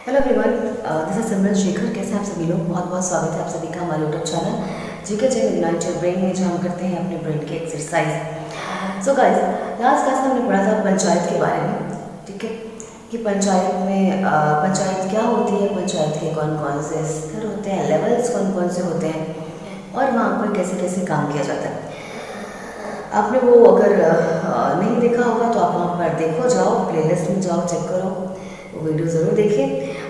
Hello everyone, this is सिमरन शेखर। कैसे हैं आप सभी लोग? बहुत बहुत स्वागत है आप सभी का हमारे यूट्यूब चैनल जीके जय विद योर ब्रेन में, जो हम करते हैं अपने ब्रेन की exercise. So guys, last class में हमने पढ़ा था पंचायत के बारे में, ठीक है, कि पंचायत में पंचायत क्या होती है, पंचायत के कौन कौन से स्तर होते हैं, लेवल्स कौन कौन से होते हैं और वहाँ पर कैसे कैसे काम किया जाता है। आपने वो अगर नहीं देखा होगा तो आप वहाँ पर देखो, जाओ प्लेलिस्ट में जाओ, चेक करो, वो वीडियो ज़रूर देखिए।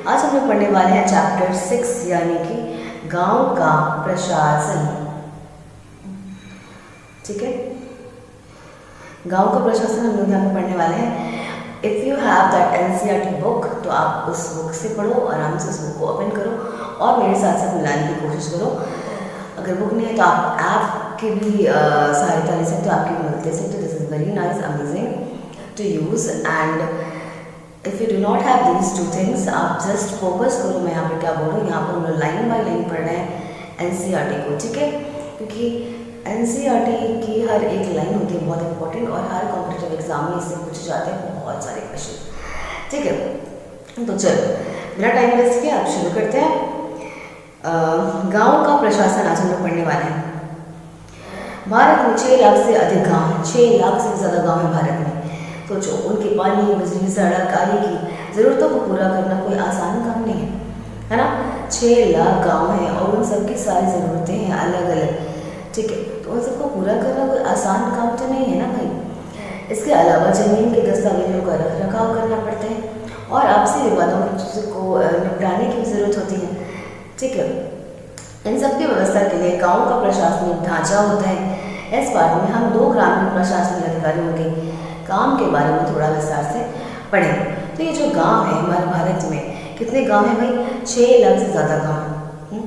आज हम लोग पढ़ने वाले हैं चैप्टर 6 यानी कि गांव का प्रशासन। ठीक है, गांव का प्रशासन हम लोग यहाँ पे पढ़ने वाले हैं। If you have that NCERT book तो आप उस बुक से पढ़ो, आराम से उस बुक को ओपन करो और मेरे साथ साथ मिलाने की कोशिश करो। अगर बुक नहीं है तो आप ऐप की भी सहायता ले सकते हो, आपकी भी मदद ले सकते हो। This is very nice, amazing to use. And if you do not have these two things, आप जस्ट फोकस करो। मैं यहाँ पे क्या बोल रहा हूँ, यहाँ पर हम लोग लाइन बाय लाइन पढ़ रहे हैं एनसीईआरटी को, ठीक है, क्योंकि एनसीईआरटी की हर एक लाइन होती है बहुत इंपॉर्टेंट और हर कॉम्पिटिटिव एग्जाम में इससे पूछे जाते हैं बहुत सारे क्वेश्चन, ठीक है। तो चलो बिना टाइम वेस्ट किए आप शुरू करते हैं। गाँव का प्रशासन आज हम लोग पढ़ने वाले हैं। भारत में 6 लाख से अधिक गाँव हैं, 6 लाख से ज़्यादा गाँव हैं भारत में। सोचो, उनके पानी, बिजली, सड़क आदि की ज़रूरतों को पूरा करना कोई आसान काम नहीं है ना। 6 लाख गांव हैं और उन सबकी सारी ज़रूरतें हैं अलग अलग, ठीक है। तो उन सबको पूरा करना कोई आसान काम तो नहीं है ना भाई। इसके अलावा ज़मीन के दस्तावेजों का रख रखाव करना पड़ता है और आपसी विवादों को निपटाने की ज़रूरत होती है, ठीक है। इन सब की व्यवस्था के लिए गाँव का प्रशासनिक ढांचा होता है। इस पाठ में हम 2 ग्रामीण प्रशासनिक अधिकारियों के काम के बारे में थोड़ा विस्तार से पढ़ेंगे। तो ये जो गांव है हमारे भारत में, कितने गांव हैं भाई? 6 लाख से ज़्यादा गांव।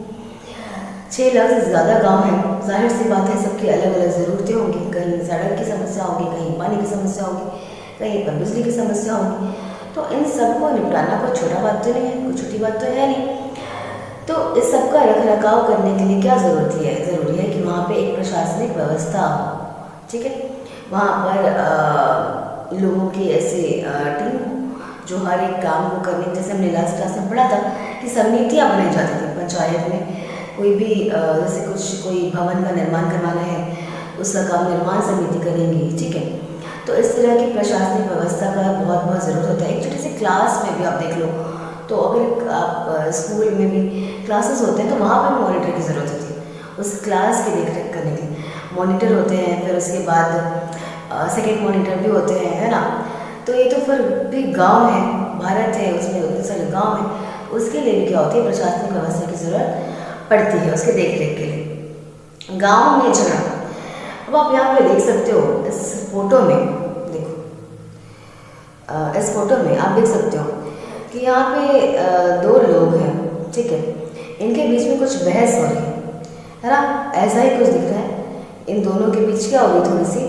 6 लाख से ज़्यादा गांव हैं। जाहिर सी बात है, सबकी अलग अलग ज़रूरतें होंगी। कहीं सड़क की समस्या होगी, कहीं पानी की समस्या होगी, कहीं पर बिजली की समस्या होगी। तो इन सबको निपटाना कोई छोटा बात तो नहीं है, कोई छोटी बात तो है नहीं। तो इस सब का रख रखाव करने के लिए क्या ज़रूरी है कि वहाँ पे एक प्रशासनिक व्यवस्था हो, ठीक है। वहाँ पर लोगों की ऐसे टीम जो हर एक काम को करने, जैसे हमने लास्ट क्लास में पढ़ा था कि समितियाँ बनाई जाती थी पंचायत में। कोई भी जैसे कोई भवन का निर्माण करवाना है, उसका काम निर्माण समिति करेंगी, ठीक है। तो इस तरह की प्रशासनिक व्यवस्था का बहुत बहुत ज़रूरत होता है। एक छोटी सी क्लास में भी आप देख लो तो अगर आप स्कूल में भी क्लासेस होते हैं तो वहाँ पर मॉनिटर की ज़रूरत होती है, उस क्लास की देख रेख करने के लिए मॉनिटर होते हैं। फिर उसके बाद सेकेंड मॉनिटर भी होते हैं, है ना। तो ये तो फिर भी गांव है, भारत है, उसमें उतने सारे गांव हैं, उसके लिए भी क्या होती है, प्रशासनिक व्यवस्था की ज़रूरत पड़ती है उसके देख रेख के लिए। गांव में झगड़ा, अब आप यहाँ पे देख सकते हो इस फोटो में, देखो इस फोटो में आप देख सकते हो कि यहाँ पे 2 लोग हैं, ठीक है। इनके बीच में कुछ बहस हो रही है ना, ऐसा ही कुछ दिख रहा है। इन दोनों के बीच क्या हो रही है, थोड़ी सी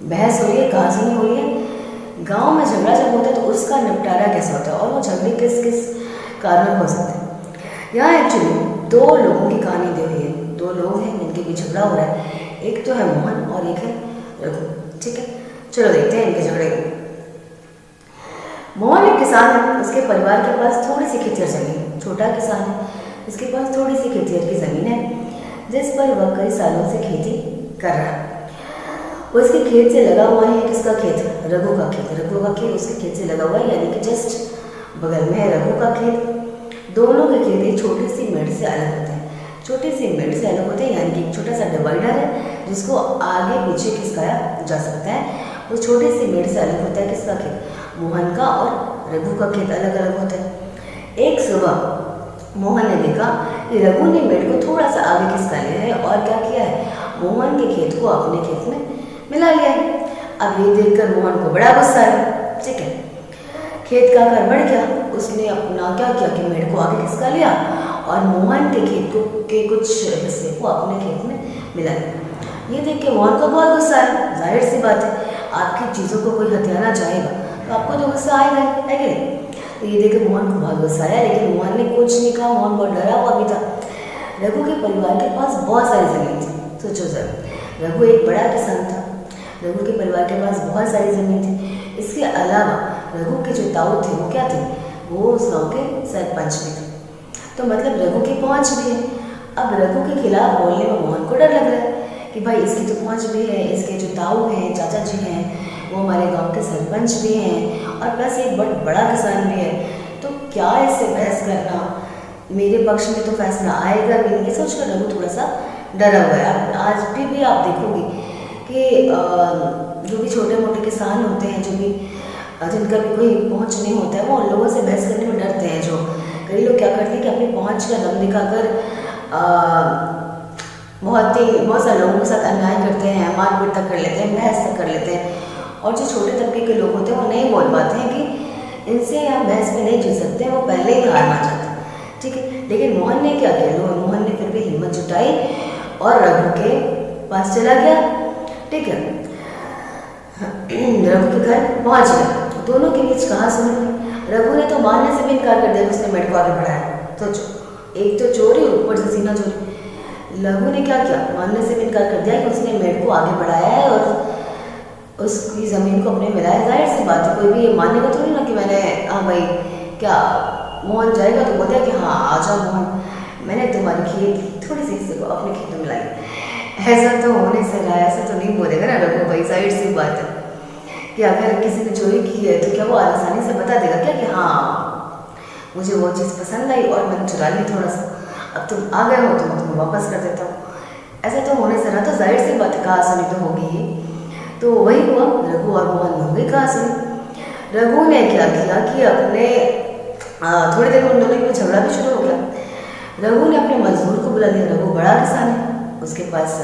बहस हो रही है, कहासुनी हो रही है। गांव में झगड़ा जब होता है तो उसका निपटारा कैसे होता है और वो झगड़े किस किस कारण हो सकते हैं। यहाँ एक्चुअली 2 लोगों की कहानी दी हुई है। 2 लोग हैं जिनके बीच झगड़ा हो रहा है, एक तो है मोहन और एक है रघु, ठीक है। चलो देखते हैं इनके झगड़े को। मोहन एक किसान है, उसके परिवार के पास थोड़ी सी खेतिहर जमीन है, छोटा किसान है, इसके पास थोड़ी सी खेतिहर की ज़मीन है जिस पर वह कई सालों से खेती कर रहा है। उसके खेत से लगा हुआ है, किसका खेत? रघु का खेत। रघु का खेत उसके खेत से लगा हुआ है, यानी कि जस्ट बगल में है रघु का खेत। दोनों के खेत एक छोटी सी मेड़ से अलग होते हैं, छोटी सी मेड़ से अलग होते हैं, यानी कि एक छोटा सा डिवाइडर है जिसको आगे पीछे खिसकाया जा सकता है। वो छोटी सी मेड़ से अलग होता है किसका खेत? मोहन का और रघु का खेत अलग अलग होता है। एक सुबह मोहन ने देखा कि रघु ने मेड़ को थोड़ा सा आगे खिसका लिया है और क्या किया है, मोहन के खेत को अपने खेत में मिला लिया है। अब ये देखकर मोहन को बड़ा गुस्सा है, ठीक है। खेत का आकार बढ़ गया, उसने अपना क्या किया कि मेड़ को आगे खिसका लिया और मोहन के खेत के कुछ हिस्से को अपने खेत में मिला लिया। ये देख के मोहन को बहुत गुस्सा है, जाहिर सी बात है, आपकी चीज़ों को कोई हथियाना चाहेगा तो आपको तो गुस्सा आएगा, है कि नहीं। तो ये देख के मोहन को बहुत गुस्सा आया, लेकिन मोहन ने कुछ नहीं कहा, मोहन बहुत डरा हुआ भी था। रघु के परिवार के पास बहुत सारी ज़मीन थी, सोचो जरा, रघु एक बड़ा किसान था, रघु के परिवार के पास बहुत सारी ज़मीन थी। इसके अलावा रघु के जो ताऊ थे वो क्या थे, वो उस गांव के सरपंच भी थे, तो मतलब रघु की पहुंच भी है। अब रघु के खिलाफ बोलने में मोहन को डर लग रहा है कि भाई इसकी तो पहुंच भी है, इसके जो ताऊ हैं, चाचा जी हैं, वो हमारे गांव के सरपंच भी हैं और प्लस एक बड़ा किसान भी है, तो क्या इससे बहस करना, मेरे पक्ष में तो फैसला आएगा भी नहीं। ये सोचकर रघु थोड़ा सा डरा हुआ है। आज भी आप देखोगे कि जो भी छोटे मोटे किसान होते हैं, जो भी जिनका भी कोई पहुंच नहीं होता है, वो उन लोगों से बहस करने में डरते हैं। जो कई लोग क्या करते हैं कि अपनी पहुंच का दम दिखाकर बहुत सारे लोगों के साथ अन्याय करते हैं, मारपीट तक कर लेते हैं, बहस तक कर लेते हैं। और जो छोटे तबके के लोग होते हैं वो नहीं बोल पाते हैं कि इनसे हम बहस में नहीं जीत सकते, वो पहले ही हार मान जाते हैं, ठीक है। लेकिन मोहन ने क्या किया, मोहन ने फिर भी हिम्मत जुटाई और रघु के पास चला गया, ठीक है। रघु के घर पहुंच गया। दोनों के बीच कहा सुनी, रघु ने तो मानने से भी इनकार कर दिया, उसने मेढक को आगे बढ़ाया। तो एक तो चोरी, ऊपर से सीना चोरी। रघु ने क्या किया, मानने से भी इनकार कर दिया कि उसने मेढक को आगे बढ़ाया है और उसकी ज़मीन को अपने मिलाया। जाहिर सी बात है, कोई भी ये मानेगा तो नहीं ना कि मैंने, हाँ भाई क्या मोहन जाएगा तो बोलता है कि हाँ आ जाओ मोहन, मैंने तुम्हारी खेत थोड़ी सी हिस्से को अपने खेत में मिलाई। ऐसा तो होने से रहा, ऐसा तो नहीं बोलेगा ना रघु भाई। जाहिर सी बात है कि अगर किसी ने चोरी की है तो क्या वो आसानी से बता देगा क्या कि हाँ मुझे वो चीज़ पसंद आई और मैंने चुरा ली थोड़ा सा, अब तुम आ गए हो तो मैं तुम्हें वापस कर देता हूँ। ऐसा तो होने से रहा, तो जाहिर सी बात है कहा सुनी तो होगी ही। तो वही हुआ, रघु और मोहन में हो गई कहा सुनी। रघु ने क्या किया कि अपने थोड़ी देर में उन दोनों में झगड़ा भी शुरू हो गया। रघु ने अपने मजदूर को बुला लिया। रघु बड़ा किसान है, उसके पास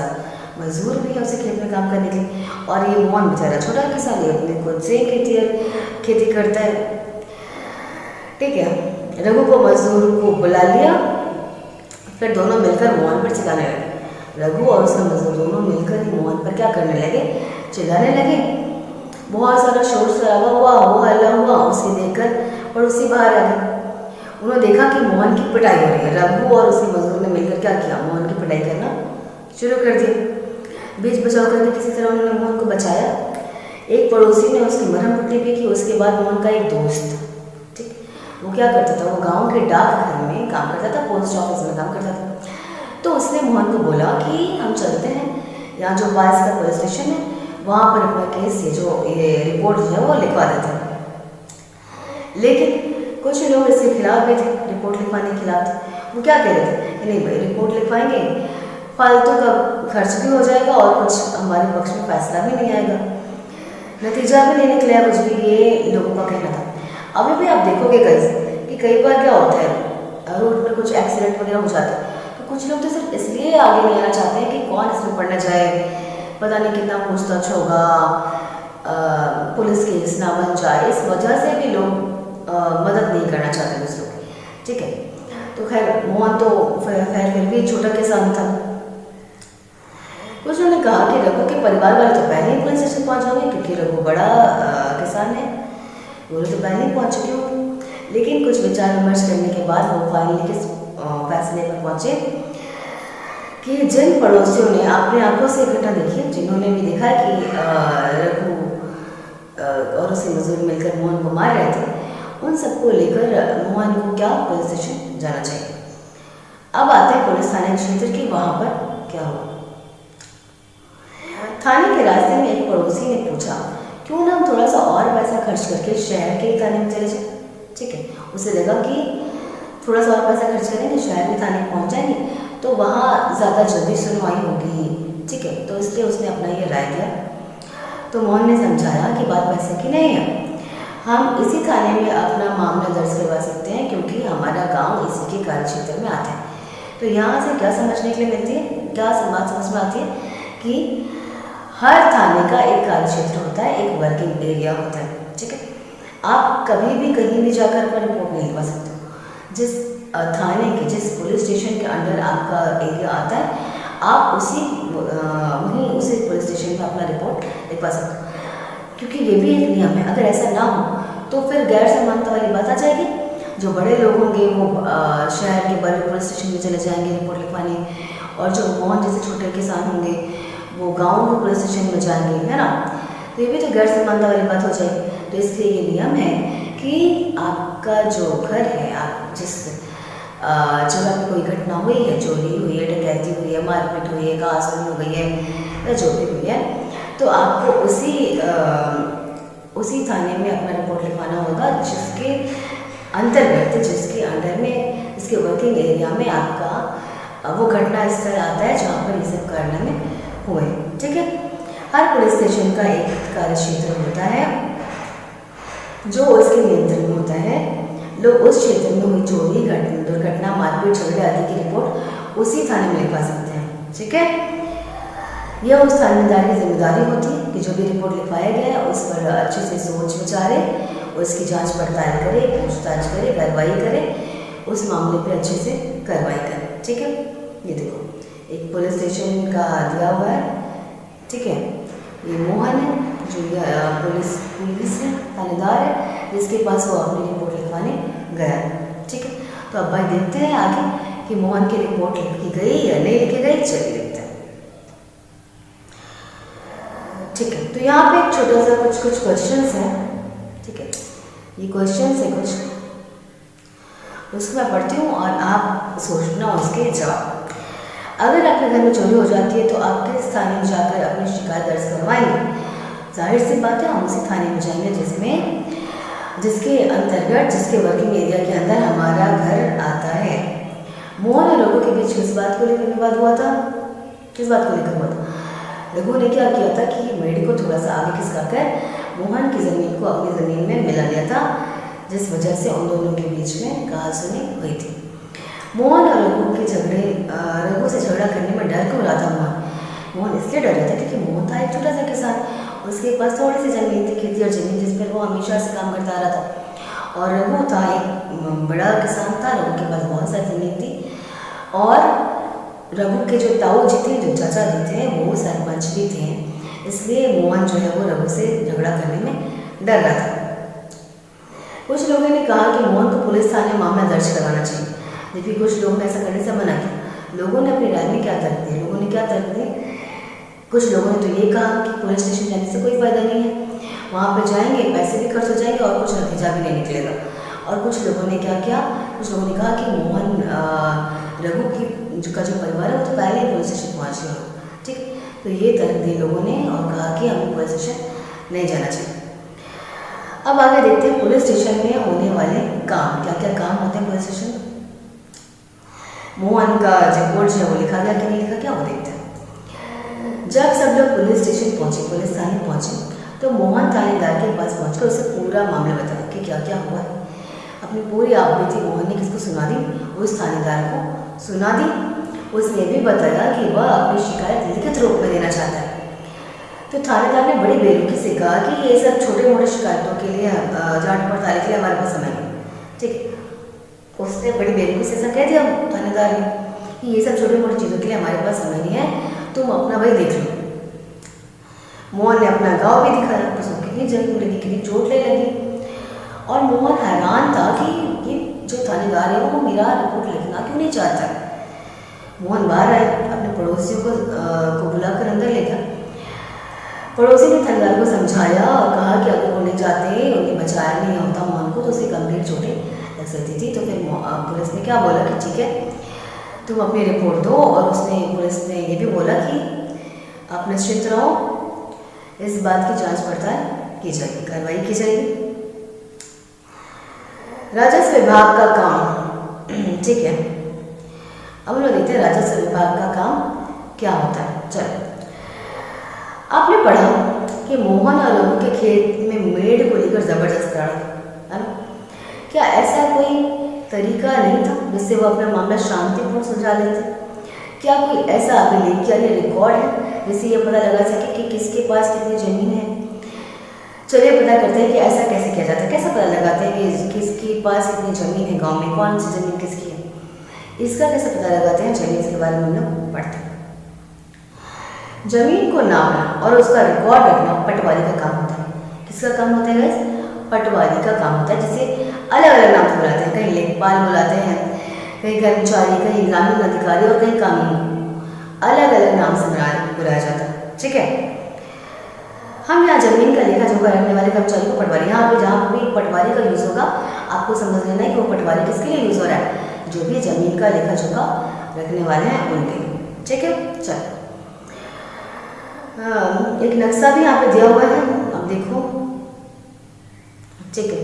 मजदूर भी है उसे खेत में काम करने के लिए, और ये मोहन बेचारा छोटा किसान है, अपने खुद से खेती करता है, ठीक है। रघु को मजदूर को बुला लिया, फिर दोनों मिलकर मोहन पर चिल्लाने लगे। रघु और उसका मजदूर दोनों मिलकर ही मोहन पर क्या करने लगे, चिल्लाने लगे। बहुत सारा शोर शराबा हुआ, हो हल्ला हुआ। उसे देखकर पड़ोसी बाहर आ गए। उन्होंने देखा कि मोहन की पिटाई हो रही है। रघु और उसके मजदूर ने मिलकर क्या किया, मोहन की पिटाई करना शुरू कर दिया। बीच बचाव करके किसी तरह उन्होंने मोहन को बचाया। एक पड़ोसी ने उसकी मरहम पट्टी भी की। उसके बाद मोहन का एक दोस्त, ठीक, वो क्या करता था, वो गांव के डाकघर में काम करता था, पोस्ट ऑफिस में काम करता था। तो उसने मोहन को बोला कि हम चलते हैं, यहाँ जो पास का पुलिस स्टेशन है वहाँ पर अपना केस ये रिपोर्ट जो है वो लिखवा देते हैं। लेकिन कुछ लोग इसके खिलाफ भी थे, रिपोर्ट लिखवाने के खिलाफ थे। वो क्या कह रहे थे कि नहीं भाई, रिपोर्ट लिखवाएंगे, फालतू का खर्च भी हो जाएगा और कुछ हमारे पक्ष में फैसला भी नहीं आएगा, नतीजा भी नहीं निकलेगा कुछ भी, ये लोगों का कहना था। अभी भी आप देखोगे कि कई बार क्या होता है, रोड पर कुछ एक्सीडेंट वगैरह हो जाता है तो कुछ लोग तो सिर्फ इसलिए आगे नहीं आना चाहते हैं कि कौन इसमें पढ़ने जाए, पता नहीं कितना पूछताछ होगा, पुलिस केस ना बन जाए, इस वजह से भी लोग मदद नहीं करना चाहते दूसरों की, ठीक है। तो खैर मोहन तो फिर भी छोटा किसान था। कुछ उन्होंने कहा कि रघु के परिवार वाले तो पहले ही पुलिस स्टेशन पहुँच होंगे, क्योंकि रघु बड़ा किसान है, वो तो पहले ही पहुँच चुके होंगे। लेकिन कुछ विचार विमर्श करने के बाद वो फाइनली किस फैसले पर पहुँचे कि जिन पड़ोसियों ने अपने आंखों से घटना देखी, जिन्होंने भी देखा कि रघु और उसके मजदूर मिलकर मोहन को मार रहे थे, उन सबको लेकर मोहन को क्या पुलिस स्टेशन जाना चाहिए। अब आते हैं पुलिस थाने क्षेत्र की, वहाँ पर क्या हुआ। थाने के रास्ते में एक पड़ोसी ने पूछा, क्यों ना हम थोड़ा सा और पैसा खर्च करके शहर के थाने में चले जाए, ठीक है। उसे लगा कि थोड़ा सा और पैसा खर्च करेंगे, शहर के थाने पहुँच जाएंगे तो वहाँ ज़्यादा जल्दी सुनवाई होगी, ठीक है। तो इसलिए उसने अपना ये राय दिया। तो मोहन ने समझाया कि बात पैसे की नहीं है, हम इसी थाने में अपना मामला दर्ज करवा सकते हैं क्योंकि हमारा गांव इसी के कार्य क्षेत्र में आता है। तो यहाँ से क्या समझने के लिए मिलती है, क्या बात समझ में आती है कि हर थाने का एक कार्य क्षेत्र होता है, एक वर्किंग एरिया होता है, ठीक है। आप कभी भी कहीं भी जाकर अपना रिपोर्ट नहीं लिखवा सकते हो। जिस थाने के, जिस पुलिस स्टेशन के अंडर आपका एरिया आता है, आप उसी पुलिस स्टेशन में अपना रिपोर्ट लिखवा सकते हो, क्योंकि ये भी एक नियम है। अगर ऐसा ना हो तो फिर गैर समानता वाली बात आ जाएगी। जो बड़े लोग होंगे वो शहर के बड़े पुलिस स्टेशन में चले जाएंगे रिपोर्ट लिखवाने, और जो मोहन जैसे छोटे किसान होंगे वो गाँव के पुलिस स्टेशन में जाएंगे, है ना। तो ये भी तो गैर समानता वाली बात हो जाएगी। तो इसलिए ये नियम है कि आप आपका जो घर है, आप जिस जगह पे कोई घटना हुई है, चोरी हुई है, डकैती हुई है, मारपीट हुई है, घासनी हो गई है या जो भी हुई है, तो आपको उसी थाने में अपना रिपोर्ट लिखवाना होगा जिसके अंतर्गत, जिसके अंडर में, जिसके वर्किंग एरिया में आपका वो घटना स्थल आता है जहाँ पर ये सब कारनामे हुए। ठीक है। हर पुलिस स्टेशन का एक कार्य क्षेत्र होता है जो उसके नियंत्रण में होता है। लोग उस क्षेत्र में हुई चोरी, दुर्घटना, मारपीट, झगड़े आदि की रिपोर्ट उसी थाने में लिखवा सकते हैं। ठीक है। यह उस थानेदार की जिम्मेदारी होती है कि जो भी रिपोर्ट लिखवाया गया है उस पर अच्छे से सोच विचारे, उसकी जांच पड़ताल करे, पूछताछ करे, कार्रवाई करे, उस मामले पे अच्छे से कार्रवाई करे। ठीक है। ये देखो एक पुलिस स्टेशन का दिया हुआ है। ठीक है। ये मोहन है जो पुलिस है, थानेदार है, जिसके पास वो अपनी रिपोर्ट लिखवाने गया। ठीक है। तो अब भाई देखते हैं आगे कि मोहन की रिपोर्ट लिखी गई या नहीं लिखी गई। चलिए देखते हैं। ठीक है। तो यहाँ पे एक छोटा सा कुछ क्वेश्चंस हैं। ठीक है। ये क्वेश्चंस है कुछ, उसको मैं पढ़ती हूँ और आप सोचना उसके जवाब। अगर आपके घर में चोरी हो जाती है तो आप किस थाने में जाकर अपनी शिकायत दर्ज करवाएंगे? जाहिर सी बात है हम उसी थाने में जाएंगे जिसके अंतर्गत, जिसके वर्किंग एरिया के अंदर हमारा घर आता है। मोहन और रघु के बीच किस बात को लेकर विवाद हुआ था? किस बात को लेकर हुआ था? रघु ने क्या किया था कि मेढ़ को थोड़ा सा आगे खिसकाकर मोहन की ज़मीन को अपनी ज़मीन में मिला लिया था, जिस वजह से उन दोनों के बीच में कहासुनी हुई थी। मोहन और रघु से झगड़ा करने में डर क्यों रहा था? मोहन इसलिए डर रहा था क्योंकि मोहन था एक छोटा सा किसान, उसके पास थोड़ी सी ज़मीन थी, खेती और ज़मीन, जिस पर वो हमेशा से काम करता आ रहा था। और रघु था एक बड़ा किसान था, रघु के पास बहुत सारी ज़मीन थी, और रघु के जो ताऊ जी थे, जो चाचा जी थे, वो सरपंच भी थे। इसलिए मोहन जो है वो रघु से झगड़ा करने में डर रहा था। कुछ लोगों ने कहा कि मोहन को पुलिस थाने मामला दर्ज करवाना चाहिए, जबकि कुछ लोगों ने ऐसा करने से मना किया। लोगों ने अपनी राय में क्या तर्क दिए? लोगों ने क्या तर्क दिए? कुछ लोगों ने तो ये कहा कि पुलिस स्टेशन जाने से कोई फ़ायदा नहीं है, वहाँ पे जाएंगे पैसे भी खर्च हो जाएंगे और कुछ नतीजा भी नहीं निकलेगा। और कुछ लोगों ने क्या किया? कुछ लोगों ने कहा कि मोहन रघु की का जो परिवार है वो तो पहले ही पुलिस स्टेशन पहुँच गया। ठीक है। तो ये तर्क दिए लोगों ने और कहा कि हमें पुलिस स्टेशन नहीं जाना चाहिए। अब आगे देखते हैं पुलिस स्टेशन में होने वाले काम, क्या क्या काम होते हैं पुलिस स्टेशन में। मोहन का रिपोर्ट जो है वो लिखा गया कि नहीं लिखा गया, वो देखते हैं। जब सब लोग पुलिस स्टेशन पहुंचे, पुलिस थाने पहुंचे, तो मोहन थानेदार के पास पहुंचकर उसे पूरा मामला बताया कि क्या क्या हुआ है। अपनी पूरी आपबीती मोहन ने किसको सुना दी? उस थानेदार को सुना दी। उसने भी बताया कि वह अपनी शिकायत लिखित रूप में देना चाहता है। तो थानेदार ने बड़ी बेरुखी से कहा कि ये सब छोटे मोटे शिकायतों के लिए, जांच पड़ताल के लिए हमारे पास समय नहीं। ठीक है। उसने बड़ी बेरुखी से ऐसा कह दिया थानेदार ने कि ये सब छोटी मोटी चीज़ों के लिए हमारे पास समय नहीं है, तुम अपना भाई देख लो। मोहन ने अपना गाँव भी दिखाया, तो उसको कितनी जंग लगी, कितनी चोट ले लगी। और मोहन हैरान था कि ये जो थानेदार है वो मेरा रिपोर्ट लिखना क्यों नहीं चाहता है। मोहन बाहर आए, अपने पड़ोसियों को बुलाकर अंदर ले गया। पड़ोसी ने थानेदार को समझाया और कहा कि अगर वो नहीं चाहते, उन्हें बचाया नहीं होता मोहन को, तो उसे गंभीर चोटें लग सकती थी। तो फिर पुलिस ने क्या बोला कि ठीक है तुम अपनी रिपोर्ट दो, और पुलिस ने ये भी बोला कि आप निश्चिंत रहो, इस बात की जांच पड़ताल की जाएगी, कार्रवाई की जाएगी। राजस्व विभाग का काम। ठीक है। अब लोग देखते हैं राजस्व विभाग का काम क्या होता है। चलो, आपने पढ़ा कि मोहन और रघु के खेत में मेढ़ को लेकर जबरदस्त लड़ा, है ना? क्या ऐसा कोई तरीका नहीं था जिससे वो अपना मामला शांतिपूर्ण सुलझा लेते? क्या कोई ऐसा अभिलेख या रिकॉर्ड है जिससे ये पता लगा सके कि किसके पास कितनी ज़मीन है? चलिए पता करते हैं कि ऐसा कैसे किया जाता है। कैसे पता लगाते हैं कि किसके पास कितनी ज़मीन है, गांव में कौन सी ज़मीन किसकी है, इसका कैसे पता लगाते हैं? चलिए इसके बारे में हम लोग पढ़ते हैं। जमीन को नापना और उसका रिकॉर्ड रखना पटवारी का काम होता है। किसका काम होता है गाइस? पटवारी का काम होता है, जिसे अलग अलग नाम से बुलाते हैं। कहीं लेखपाल बुलाते हैं, कहीं कर्मचारी, कहीं ग्रामीण अधिकारी और कहीं कानूनी, अलग अलग नाम से बुलाया जाता है। ठीक है। हम यहाँ जमीन का लेखा जोखा रखने वाले कर्मचारी को पटवारी, यहाँ पे जहाँ भी पटवारी का यूज़ होगा आपको समझ लेना है कि वो पटवारी किसके लिए यूज़ हो रहा है, जो भी जमीन का लेखा जोखा रखने वाले हैं उनके लिए। ठीक है, चलो एक नक्शा भी यहाँ पे दिया हुआ है, अब देखो। ठीक है,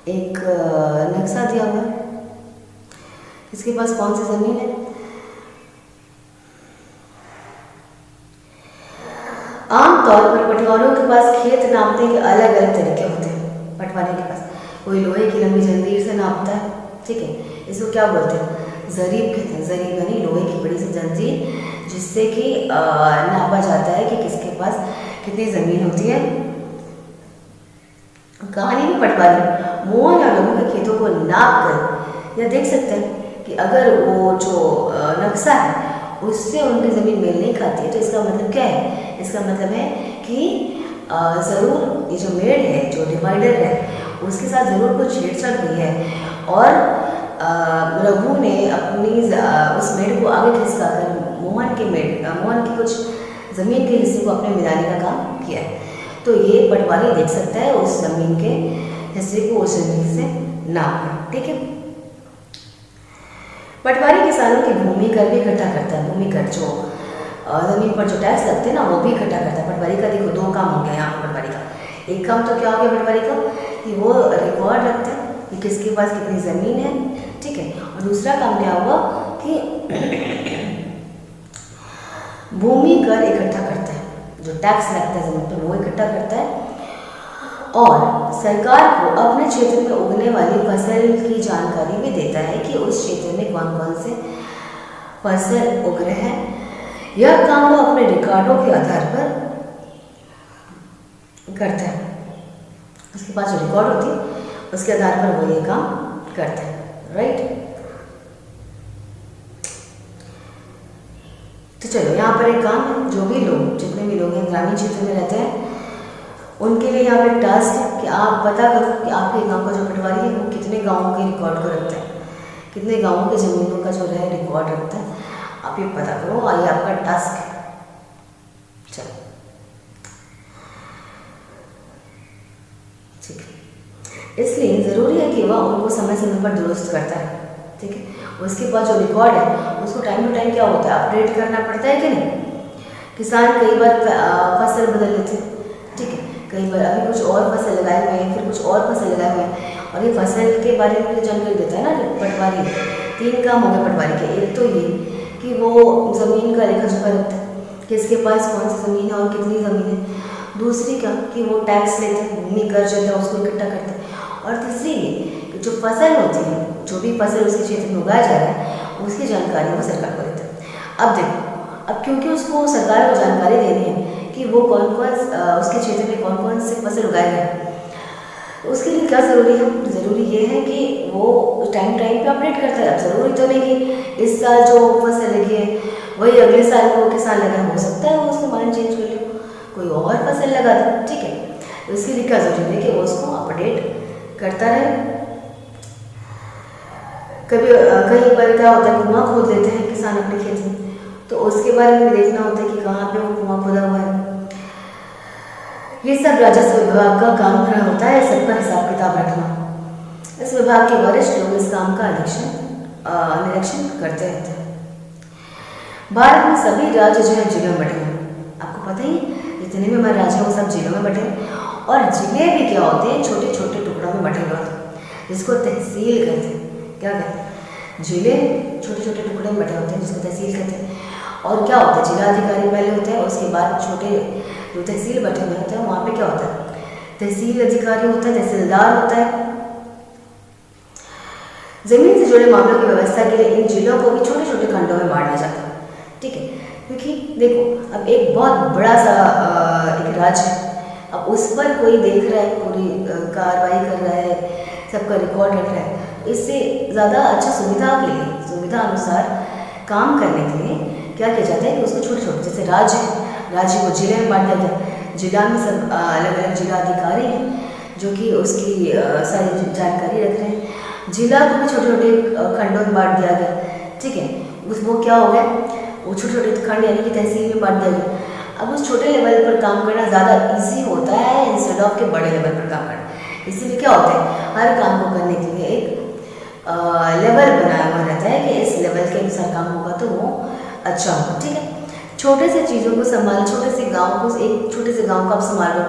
एक नक्शा दिया हुआ है, किसके पास कौन सी जमीन है। आमतौर पर पटवारियों के पास खेत नापने के अलग अलग तरीके होते हैं। पटवारियों के पास कोई लोहे की लंबी जंजीर से नापता है, ठीक है, इसको क्या बोलते हैं, जरीब कहते हैं। जरीब यानी लोहे की बड़ी सी जंजीर जिससे कि नापा जाता है कि किसके पास कितनी ज़मीन होती है। कहानी में पटवारी मोहन या लोगों के खेतों को नाप कर यह देख सकते हैं कि अगर वो जो नक्शा है उससे उनकी ज़मीन मेल नहीं खाती है तो इसका मतलब क्या है, इसका मतलब है कि ज़रूर ये जो मेड़ है, जो डिवाइडर है, उसके साथ ज़रूर कुछ छेड़छाड़ हुई है और रघु ने अपनी उस मेड़ को आगे खिसका कर मोहन की कुछ ज़मीन के हिस्से को अपने मिलाने का काम किया है। तो ये पटवारी देख सकता है उस ज़मीन के हिस्से को उस जमीन से नापना। ठीक है, पटवारी किसानों की भूमि कर भी इकट्ठा करता है। भूमि कर जो ज़मीन पर जो टैक्स लगते हैं ना, वो भी इकट्ठा करता है। पटवारी का देखो दो काम हो गया यहाँ पर पटवारी का। एक काम तो क्या हो गया पटवारी का कि वो रिकॉर्ड रखते हैं कि किसके पास कितनी ज़मीन है, ठीक है। और दूसरा काम क्या हुआ कि भूमि कर इकट्ठा करता है, जो टैक्स लगता है ज़मीन पर वो इकट्ठा करता है और सरकार को अपने क्षेत्र में उगने वाली फसल की जानकारी भी देता है कि उस क्षेत्र में कौन कौन से फसल उग रहे हैं। यह काम वो अपने रिकॉर्डों के आधार पर करता है। उसके पास जो रिकॉर्ड होती है उसके आधार पर वो ये काम करता है, राइट। तो चलो यहाँ पर एक काम है, जो भी लोग जितने भी लोग हैं ग्रामीण क्षेत्र में रहते हैं उनके लिए यहाँ पे टास्क है कि आप पता करो कि आपके गांव का जो पटवारी है वो कितने गांवों के रिकॉर्ड को रखता है, कितने गांवों के ज़मीनों का जो है रिकॉर्ड रखता है, आप ये पता करो। और ये आपका टास्क है। चलो ठीक है, इसलिए ज़रूरी है कि वह उनको समय समय पर दुरुस्त करता है, ठीक है। उसके बाद जो रिकॉर्ड है उसको टाइम टू टाइम क्या होता है, अपडेट करना पड़ता है कि नहीं। किसान कई बार फसल बदल लेते हैं, ठीक है, कई बार अभी कुछ और फसल लगाए हुए हैं, फिर कुछ और फसल लगाए हुए हैं, और ये फसल के बारे में जानकारी देता है ना पटवारी। 3 काम हो गए पटवारी के। एक तो ये कि वो ज़मीन का लेखा जोखा रखता है, किसके पास कौन सी ज़मीन है और कितनी ज़मीन है। दूसरी क्या कि वो टैक्स लेते हैं, भूमि कर जो है उसको इकट्ठा करते हैं। और तीसरी ये कि जो फसल होती है, जो भी फसल उसके क्षेत्र में उगाया जा रहा है उसकी जानकारी वो सरकार को देता है। अब देखो, अब क्योंकि उसको सरकार को जानकारी देनी है कि वो कौन कौन उसके क्षेत्र में कौन कौन से फसल उगाए गए, उसके लिए क्या ज़रूरी है, ज़रूरी ये है कि वो टाइम टाइम पे अपडेट करता है। अब ज़रूरी तो नहीं कि इस साल जो फसल लगी है वही अगले साल को किसान लगा, हो सकता है वो उसका माइंड चेंज कर ले, कोई और फसल लगा दे, ठीक है। तो इसके लिए क्या ज़रूरी है कि वो उसको अपडेट करता रहे। कभी कहीं पर क्या होता है, कुआं खोद लेते हैं किसान अपने खेत में, तो उसके बारे में देखना होता है कि कहाँ पे वो कुआं खोदा हुआ है। ये सब राजस्व विभाग का काम होता है, सबका हिसाब किताब रखना। इस विभाग के वरिष्ठ लोग इस काम का निरीक्षण करते रहते हैं। भारत में सभी राज्य जो है जिलों में बटे हैं, आपको पता ही जितने भी हमारे राज्य हैं वो सब जिलों में बटे हैं। और जिले भी क्या होते हैं, छोटे छोटे टुकड़ों में बटे हुए होते हैं, जिसको तहसील कहते हैं। क्या कहते हैं, जिले छोटे छोटे टुकड़े में बटे होते हैं जिसको तहसील कहते हैं। और क्या होता है, जिलाधिकारी पहले होते हैं, उसके बाद छोटे जो तहसील बटे हुए होते हैं वहाँ पे क्या होता है, तहसील अधिकारी होता है, तहसीलदार होता है। जमीन से जुड़े मामलों की व्यवस्था के लिए इन जिलों को भी छोटे छोटे खंडों में बांटा जाता है, ठीक है। क्योंकि देखो अब एक बहुत बड़ा सा एक राज्य है, अब उस पर कोई देख रहा है, पूरी कार्रवाई कर रहा है, सबका रिकॉर्ड रख रहा है। इससे ज़्यादा अच्छा सुविधा के लिए, सुविधा अनुसार काम करने के लिए क्या किया जाता है कि उसको छोटे छोटे, जैसे राज्य को जिले में बांट दिया गया। जिला में सब अलग अलग जिला अधिकारी हैं जो कि उसकी सारी जानकारी रख रहे हैं। जिला को भी छोटे छोटे खंडों में बांट दिया गया, ठीक है। वो क्या हो गया, वो छोटे छोटे खंड यानी कि तहसील में बांट दिया गया। अब उस छोटे लेवल पर काम करना ज़्यादा इजी होता है इंस्टेड ऑफ के बड़े लेवल पर काम करना। इसीलिए क्या होता है, हर काम को करने के लिए एक लेवल बनाया हुआ रहता है कि इस लेवल के अनुसार काम होगा तो वो अच्छा होगा। ठीक है, छोटे से चीज़ों को संभाल, छोटे से गाँव को, एक छोटे से गाँव को आप संभाल लो,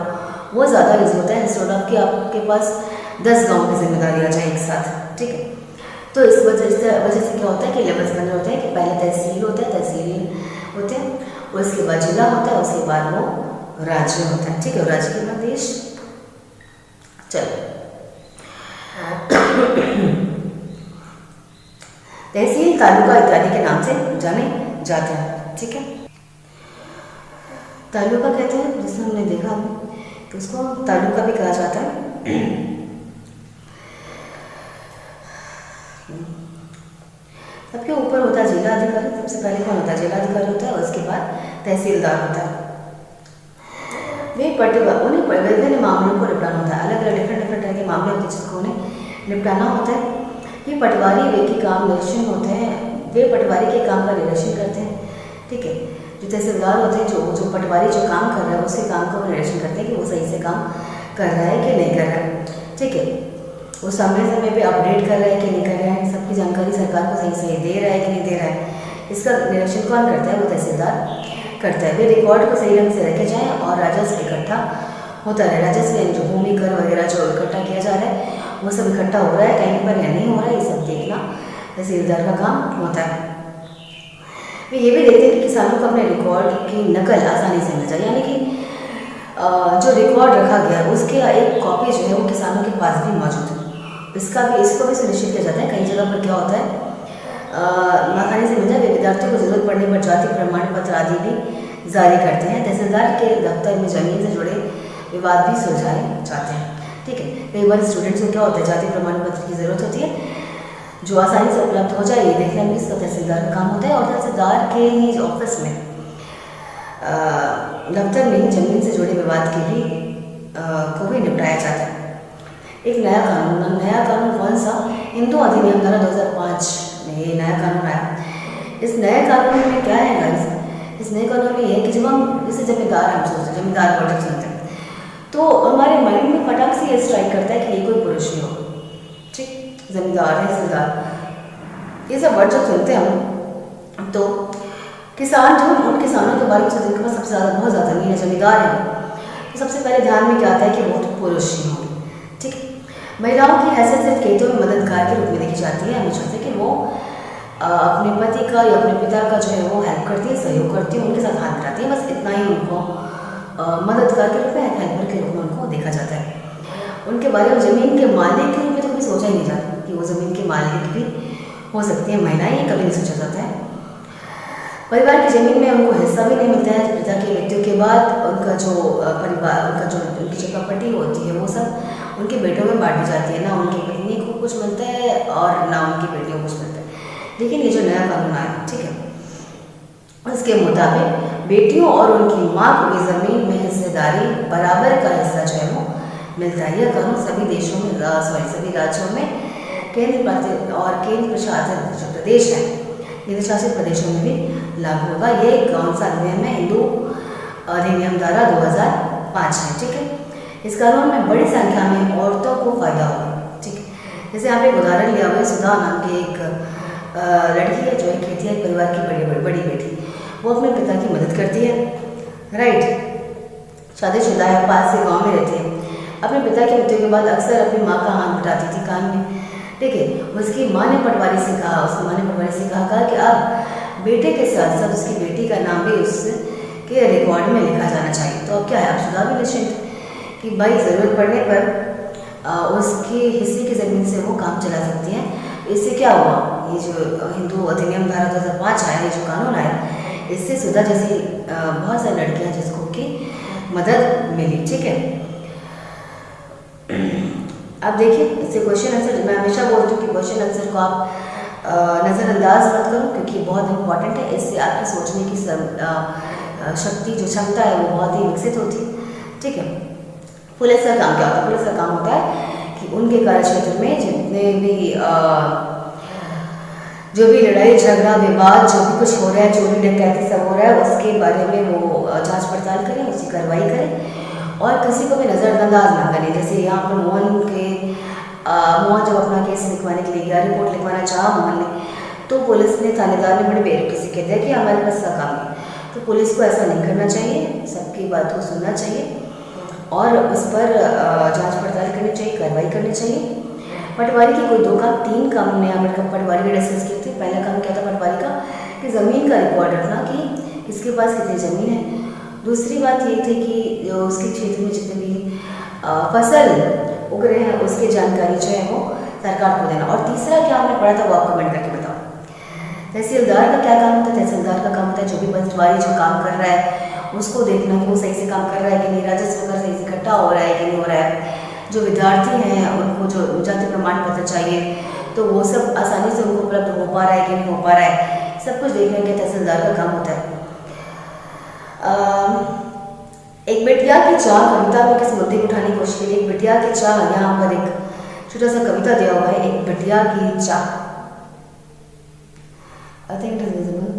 वो ज़्यादा ईजी होता है इंस्टेड ऑफ कि आपके पास 10 गाँव की जिम्मेदारी आ जाए एक साथ। ठीक है, तो इस वजह से क्या होता है कि लेवल्स बने होते हैं कि पहले तहसील होता है, तहसील होते हैं, उसके बाद जिला होता है, उसके बाद वो राज्य होता है। ठीक है, राज्य के बाद देश। चलो तहसील, तालुका इत्यादि के नाम से जाने जाते हैं। ठीक है, तालुका कहते हैं जिसे हमने देखा तो उसको तालुका भी कहा जाता है। सबके ऊपर होता है जिला अधिकारी। सबसे पहले कौन होता है, जिला अधिकारी होता है, उसके बाद तहसीलदार होता है। वे उन्हें विभिन्न मामलों को निपटाना होता है, अलग अलग डिफरेंट तरह के मामले होते हैं जिसको उन्हें निपटाना होता है। ये पटवारी वे के काम निरीक्षण होते हैं, वे पटवारी के काम का निरीक्षण करते हैं। ठीक है, जो तहसीलदार होते हैं, जो पटवारी जो काम कर रहा है उसके काम का वो निरीक्षण करते हैं कि वो सही से काम कर रहा है कि नहीं कर रहा है। ठीक है, वो समय पे अपडेट कर रहा है कि नहीं कर रहा है, सबकी जानकारी सरकार को सही से दे रहा है कि नहीं दे रहा है, इसका निरीक्षण कौन करता है, वो तहसीलदार करता है। वे रिकॉर्ड को सही ढंग से रखे जाएँ और राजस्व इकट्ठा होता है। राजस्व यानी जो भूमि कर वगैरह जो इकट्ठा किया जा रहा है वो सब इकट्ठा हो रहा है टाइम पर या नहीं हो रहा है, ये सब देखना तहसीलदार का काम होता है। वे ये भी देखते हैं कि किसानों को अपने रिकॉर्ड की नकल आसानी से मिल जाए, यानी कि जो रिकॉर्ड रखा गया है उसके एक कॉपी जो है वो किसानों के पास भी मौजूद है। इसको भी सुनिश्चित किया जाता है। कई जगह पर क्या होता है, आसानी से मिल जाए। विद्यार्थियों को जरूरत पड़ने पर जाति प्रमाण पत्र आदि भी जारी करते हैं। तहसीलदार के दफ्तर में जमीन से जुड़े विवाद भी सुलझाए जाते हैं। ठीक है, कई बार स्टूडेंट्स को क्या होता है, जाति प्रमाण पत्र की ज़रूरत होती है जो आसानी से उपलब्ध हो जाए, ये देखना भी इसका तहसीलदार का काम होता है। और तहसीलदार के ही ऑफिस में दफ्तर में ही जमीन से जुड़े विवाद के भी को भी निपटाया जाता है। एक नया कानून कौन सा, हिंदू अधिनियम धारा 2005 में ये नया कानून आया। इस नए कानून में क्या है गाइस, इस नए कानून में ये है कि जब हम जैसे जमींदार हम सोचते हैं, जमींदार वर्ड सुनते हैं तो हमारे माइंड में फटाक से ये स्ट्राइक करता है कि ये कोई पुरुष ही हो। ठीक, जमींदार है, सरदार, ये सब वर्ड जब सुनते हैं हम तो किसान जो उन किसानों के बारे में सोचते हैं कि सबसे ज़्यादा बहुत ज़्यादा ज़मीन है, जमींदार है, तो सबसे पहले ध्यान में क्या आता है कि वो तो पुरुष ही होंगे। ठीक, महिलाओं की हैसियत सिर्फ खेतों में मददगार के रूप में देखी जाती है हमेशा से, कि वो अपने पति का या अपने पिता का जो है वो हेल्प करती है, सहयोग करती है, उनके साथ हाथ मिलाती है, बस इतना ही उनको मददगार के रूप में, हेल्पर के रूप में उनको देखा जाता है। उनके बारे में ज़मीन के मालिक के रूप में तो कभी सोचा ही नहीं जाता कि वो ज़मीन के मालिक भी हो सकती है महिलाएं, ये कभी नहीं सोचा जाता है। परिवार की ज़मीन में उनको हिस्सा भी नहीं मिलता है। पिता की मृत्यु के बाद उनका जो परिवार, उनकी जो प्रॉपर्टी होती है वो सब उनके बेटों में बांटी जाती है, ना उनकी पत्नी को कुछ मिलता है और ना उनकी बेटियों को कुछ मिलता है। लेकिन ये जो नया कानून आया, ठीक है, उसके मुताबिक बेटियों और उनकी माँ को भी ज़मीन में हिस्सेदारी बराबर का हिस्सा जो है वो मिलता है। यह कानून सभी देशों में सभी राज्यों में केंद्र शासित जो प्रदेश है, केंद्र शासित प्रदेशों में भी लागू होगा। ये कौन सा अधिनियम है, हिंदू अधिनियम धारा 2005 है। ठीक है, इस कानून में बड़ी संख्या में औरतों को फायदा होगा। ठीक है, जैसे यहाँ पे एक उदाहरण लिया हुआ है, सुधा नाम की एक लड़की है जो एक खेतिहर परिवार की बड़ी बेटी, वो अपने पिता की मदद करती है, राइट, शादीशुदा है, पास से गांव में रहती है। अपने पिता की मृत्यु के बाद अक्सर अपनी माँ का हाथ बटाती थी कान में। ठीक है, उसकी माँ ने पटवारी से कहा कि अब बेटे के साथ साथ उसकी बेटी का नाम भी उसके रिकॉर्ड में लिखा जाना चाहिए। तो अब क्या है, अब सुधा भी निश्चिंत कि भाई ज़रूरत पड़ने पर उसके हिस्से की ज़मीन से वो काम चला सकती है। इससे क्या हुआ, ये जो हिंदू अधिनियम धारा 2005 आया, ये जो कानून आया, इससे सुधा जैसी बहुत सारी लड़कियां जिसको की मदद मिली। ठीक है, अब देखिए इससे क्वेश्चन आंसर, मैं हमेशा बोलती हूँ कि क्वेश्चन आंसर को आप नज़रअंदाज मत करो क्योंकि बहुत इंपॉर्टेंट है। इससे आपकी सोचने की शक्ति, जो क्षमता है वो बहुत ही विकसित होती है। ठीक है, पुलिस का काम क्या होता है, पुलिस का काम होता है कि उनके कार्य क्षेत्र में जितने भी जो भी लड़ाई झगड़ा विवाद जो भी कुछ हो रहा है, चोरी डकैती सब हो रहा है, उसके बारे में वो जांच पड़ताल करें, उसकी कार्रवाई करें और किसी को भी नज़रअंदाज ना करें। जैसे यहाँ पर मोहन जब अपना केस लिखवाने के लिए गया, रिपोर्ट लिखवाना चाहा मोहन ने, तो पुलिस ने, थानेदार ने बड़ी बेरुखी से कह दिया कि हमारे पास इसका काम है। तो पुलिस को ऐसा नहीं करना चाहिए, सबकी बात को सुनना चाहिए और उस पर जांच पड़ताल करनी चाहिए, कार्रवाई करनी चाहिए। पटवारी के कोई 2 काम 3 काम हमने यहाँ पर पटवारी ने डिस्कस किए थे। पहला काम क्या था पटवारी का कि ज़मीन का रिकॉर्ड रखना कि किसके पास कितनी ज़मीन है। दूसरी बात ये थी कि जो उसके क्षेत्र में जितने भी फसल उग रहे हैं उसकी जानकारी जो है वो सरकार को देना। और तीसरा क्या हमने पढ़ा था वो आप कमेंट करके बताओ। तहसीलदार का क्या काम होता है? तहसीलदार का काम होता है जो भी पटवारी जो काम कर रहा है उसको देखना कि वो सही से काम कर रहा है कि नहीं, राजस्व कर सही से इकट्ठा हो रहा है कि नहीं हो रहा है। जो विद्यार्थी हैं उनको जो जाति प्रमाण पत्र चाहिए तो वो सब आसानी से उनको उपलब्ध हो पा रहा है कि नहीं हो पा रहा है, सब कुछ देखने के तहसीलदार का काम होता है। एक बिटिया की चाह कविता में किस मुद्दे को उठाने की कोशिश की? एक बिटिया की चाह, यहाँ पर एक छोटा सा कविता दिया हुआ है, एक बिटिया की चाह। I think it is visible.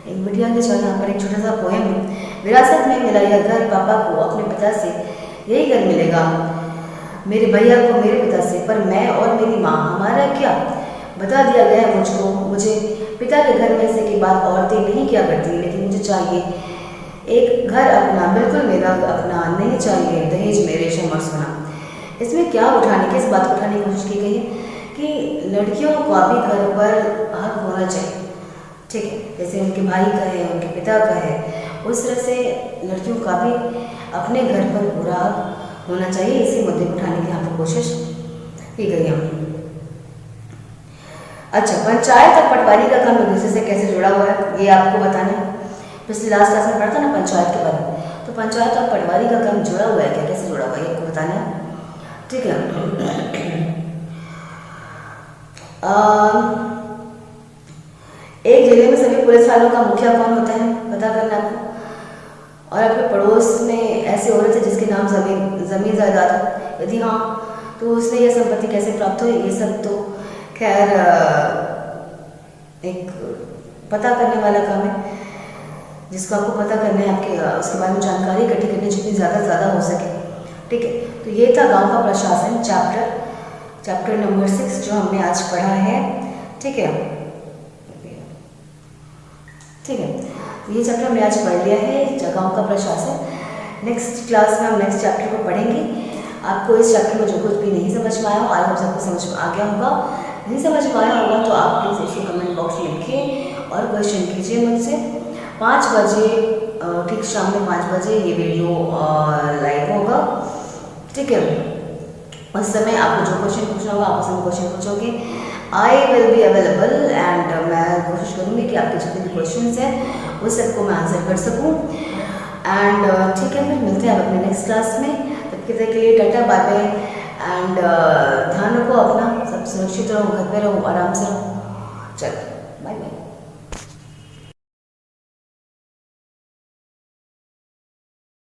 एक बिटिया की चाह, यहाँ पर एक छोटा सा पोएम है। विरासत में मिला यह घर पापा को अपने पिता से, यही घर मिलेगा मेरे भैया को मेरे पिता से, पर मैं और मेरी माँ हमारा क्या? बता दिया गया मुझको, मुझे पिता के घर में से की बात औरतें नहीं क्या करती, लेकिन मुझे चाहिए एक घर अपना, बिल्कुल मेरा अपना, नहीं चाहिए दहेज में रेशम और सोना। इसमें क्या उठाने की, इस बात को उठाने की कोशिश की गई है कि लड़कियों का भी घर पर हक होना चाहिए, ठीक है, जैसे उनके भाई का है, उनके पिता का है, उस तरह से लड़कियों का भी अपने घर पर पूरा हक होना चाहिए। इसी मुद्दे को उठाने की यहाँ पर कोशिश की गई है। अच्छा, पंचायत और पटवारी का काम एक दूसरे से कैसे जुड़ा हुआ है ये आपको बताना है। पिछले लास्ट क्लास में पढ़ा था ना पंचायत के बारे में, तो पंचायत और पटवारी का काम जुड़ा हुआ है क्या, कैसे जुड़ा हुआ है ये आपको बताना है, ठीक है। एक जिले में सभी पुलिस वालों का मुखिया कौन होता है पता करना आपको। और आपके पड़ोस में ऐसी औरत है जिसके नाम जमीन जायदाद हो, यदि हाँ तो उसने यह संपत्ति कैसे प्राप्त हुई, ये सब तो खैर एक पता करने वाला काम है जिसको आपको पता करना है, आपके उसके बारे में जानकारी इकट्ठी करनी जितनी ज़्यादा से ज़्यादा हो सके, ठीक है। तो ये था गांव का प्रशासन चैप्टर नंबर 6 जो हमने आज पढ़ा है, ठीक है, ठीक है। तो ये चैप्टर हमने आज पढ़ लिया है, गांव का प्रशासन। नेक्स्ट क्लास में हम नेक्स्ट चैप्टर को पढ़ेंगे। आपको इस चैप्टर में जो कुछ भी नहीं समझ में आया हो, आज हम सबको समझ में आ गया होगा। नहीं समझ में आया होगा तो आप प्लीज़ इसको कमेंट बॉक्स में लिखिए और क्वेश्चन कीजिए मुझसे। 5 बजे ठीक शाम में 5 बजे ये वीडियो लाइव होगा, ठीक है। उस समय आपको जो क्वेश्चन पूछना होगा आप उसमें क्वेश्चन पूछोगे। I will be available and मैं कोशिश करूँगी कि आपके जितने भी क्वेश्चन हैं वो सबको मैं आंसर कर सकूँ। एंड ठीक है, फिर मिलते हैं अपने नेक्स्ट क्लास में। तब तक के लिए टाटा बाय बाय एंड ध्यान रखो अपना, सब सुरक्षित रहो, घर पे रहो, आराम से रहो। चलो बाय बाय।